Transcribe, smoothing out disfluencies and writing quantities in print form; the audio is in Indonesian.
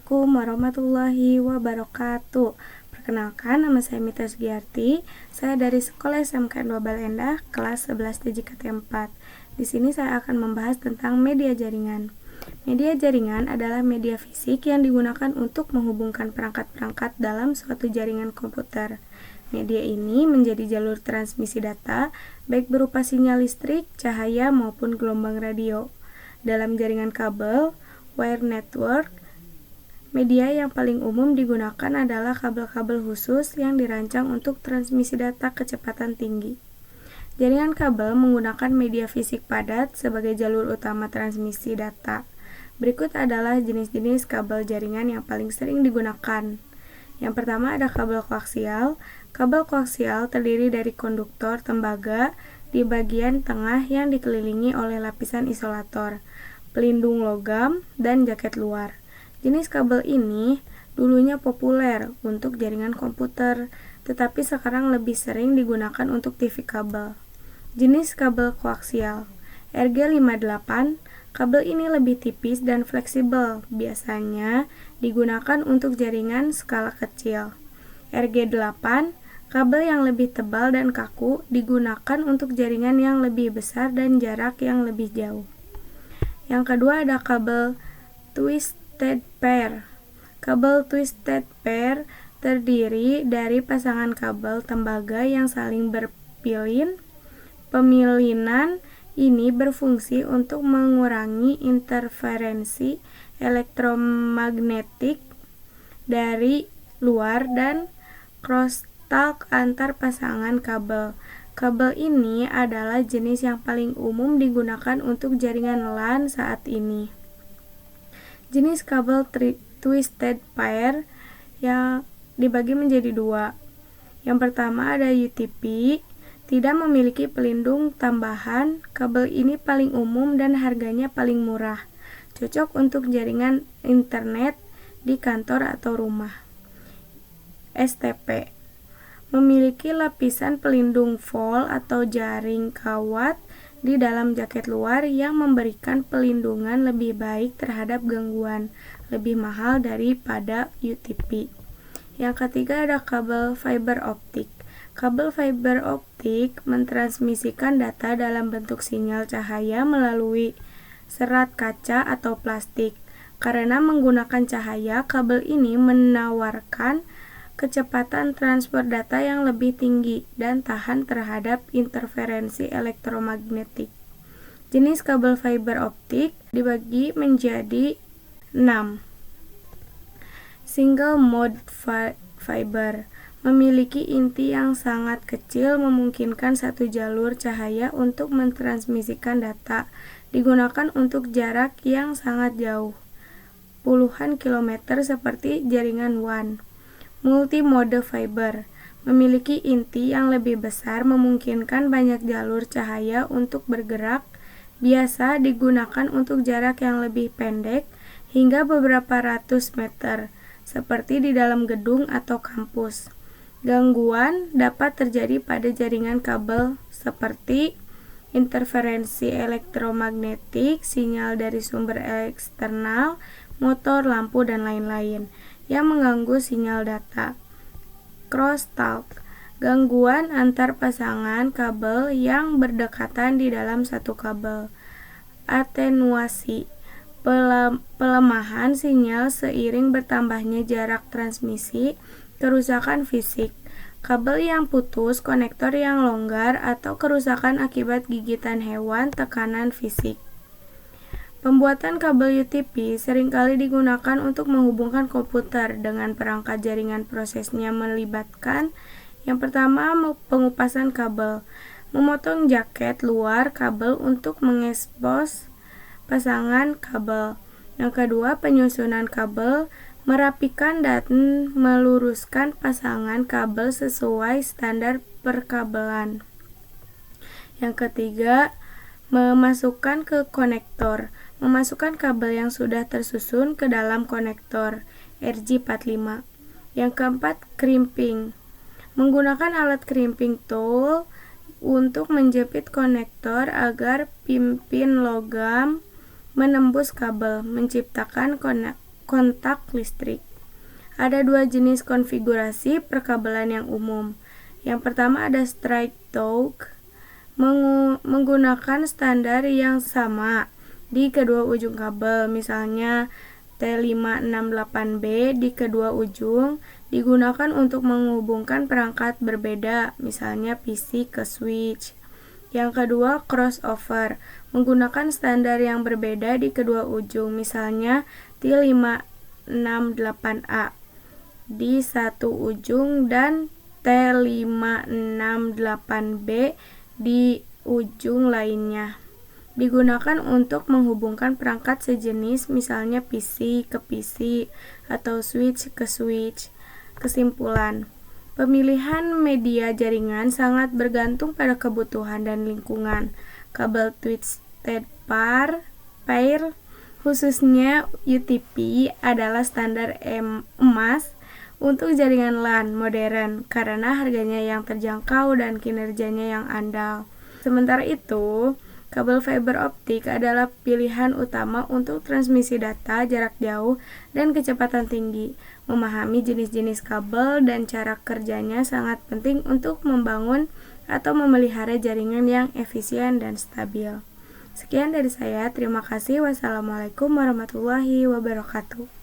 Assalamualaikum warahmatullahi wabarakatuh. Perkenalkan, nama saya Mita Sugiarti. Saya dari Sekolah SMK 2 Baleendah, kelas 11 TJKT 4. Di sini saya akan membahas tentang media jaringan. Media jaringan adalah media fisik yang digunakan untuk menghubungkan perangkat-perangkat dalam suatu jaringan komputer. Media ini menjadi jalur transmisi data, baik berupa sinyal listrik, cahaya, maupun gelombang radio. Dalam jaringan kabel, wire network, media yang paling umum digunakan adalah kabel-kabel khusus yang dirancang untuk transmisi data kecepatan tinggi. Jaringan kabel menggunakan media fisik padat sebagai jalur utama transmisi data. Berikut adalah jenis-jenis kabel jaringan yang paling sering digunakan. Yang pertama ada kabel koaksial. Kabel koaksial terdiri dari konduktor tembaga di bagian tengah yang dikelilingi oleh lapisan isolator, pelindung logam, dan jaket luar. Jenis kabel ini dulunya populer untuk jaringan komputer, tetapi sekarang lebih sering digunakan untuk TV kabel. Jenis kabel koaksial RG58. Kabel ini lebih tipis dan fleksibel, biasanya digunakan untuk jaringan skala kecil. RG8. Kabel yang lebih tebal dan kaku digunakan untuk jaringan yang lebih besar dan jarak yang lebih jauh. Yang kedua ada kabel twisted pair. Kabel twisted pair terdiri dari pasangan kabel tembaga yang saling berpilin. Pemilinan ini berfungsi untuk mengurangi interferensi elektromagnetik dari luar dan crosstalk antar pasangan kabel. Kabel ini adalah jenis yang paling umum digunakan untuk jaringan LAN saat ini. Jenis kabel twisted pair yang dibagi menjadi dua. Yang pertama ada UTP, tidak memiliki pelindung tambahan. Kabel ini paling umum dan harganya paling murah, cocok untuk jaringan internet di kantor atau rumah. STP, memiliki lapisan pelindung vol atau jaring kawat di dalam jaket luar yang memberikan pelindungan lebih baik terhadap gangguan, lebih mahal daripada UTP. Yang ketiga ada kabel fiber optik. Kabel fiber optik mentransmisikan data dalam bentuk sinyal cahaya melalui serat kaca atau plastik. Karena menggunakan cahaya, kabel ini menawarkan kecepatan transfer data yang lebih tinggi dan tahan terhadap interferensi elektromagnetik. Jenis kabel fiber optik dibagi menjadi 6. Single mode fiber, memiliki inti yang sangat kecil, memungkinkan satu jalur cahaya untuk mentransmisikan data, digunakan untuk jarak yang sangat jauh, puluhan kilometer seperti jaringan WAN. Multimode fiber, memiliki inti yang lebih besar, memungkinkan banyak jalur cahaya untuk bergerak, biasa digunakan untuk jarak yang lebih pendek hingga beberapa ratus meter, seperti di dalam gedung atau kampus. Gangguan dapat terjadi pada jaringan kabel seperti interferensi elektromagnetik, sinyal dari sumber eksternal, motor, lampu, dan lain-lain yang mengganggu sinyal data. Crosstalk, gangguan antar pasangan kabel yang berdekatan di dalam satu kabel. Atenuasi, pelemahan sinyal seiring bertambahnya jarak transmisi. Kerusakan fisik, kabel yang putus, konektor yang longgar, atau kerusakan akibat gigitan hewan. Tekanan fisik. Pembuatan kabel UTP seringkali digunakan untuk menghubungkan komputer dengan perangkat jaringan. Prosesnya melibatkan yang pertama pengupasan kabel, memotong jaket luar kabel untuk mengekspos pasangan kabel. Yang kedua penyusunan kabel, merapikan dan meluruskan pasangan kabel sesuai standar perkabelan. Yang ketiga memasukkan ke konektor, memasukkan kabel yang sudah tersusun ke dalam konektor RJ45. Yang keempat, crimping, menggunakan alat crimping tool untuk menjepit konektor agar pimpin logam menembus kabel, menciptakan kontak listrik. Ada dua jenis konfigurasi perkabelan yang umum. Yang pertama ada straight talk, menggunakan standar yang sama di kedua ujung kabel, misalnya T568B di kedua ujung digunakan untuk menghubungkan perangkat berbeda, misalnya PC ke switch. Yang kedua, crossover, menggunakan standar yang berbeda di kedua ujung, misalnya T568A di satu ujung dan T568B di ujung lainnya. Digunakan untuk menghubungkan perangkat sejenis, misalnya PC ke PC atau switch ke switch. Kesimpulan, pemilihan media jaringan sangat bergantung pada kebutuhan dan lingkungan. Kabel Twisted Pair, khususnya UTP, adalah standar emas untuk jaringan LAN modern karena harganya yang terjangkau dan kinerjanya yang andal. Sementara itu, kabel fiber optik adalah pilihan utama untuk transmisi data jarak jauh dan kecepatan tinggi. Memahami jenis-jenis kabel dan cara kerjanya sangat penting untuk membangun atau memelihara jaringan yang efisien dan stabil. Sekian dari saya, terima kasih. Wassalamualaikum warahmatullahi wabarakatuh.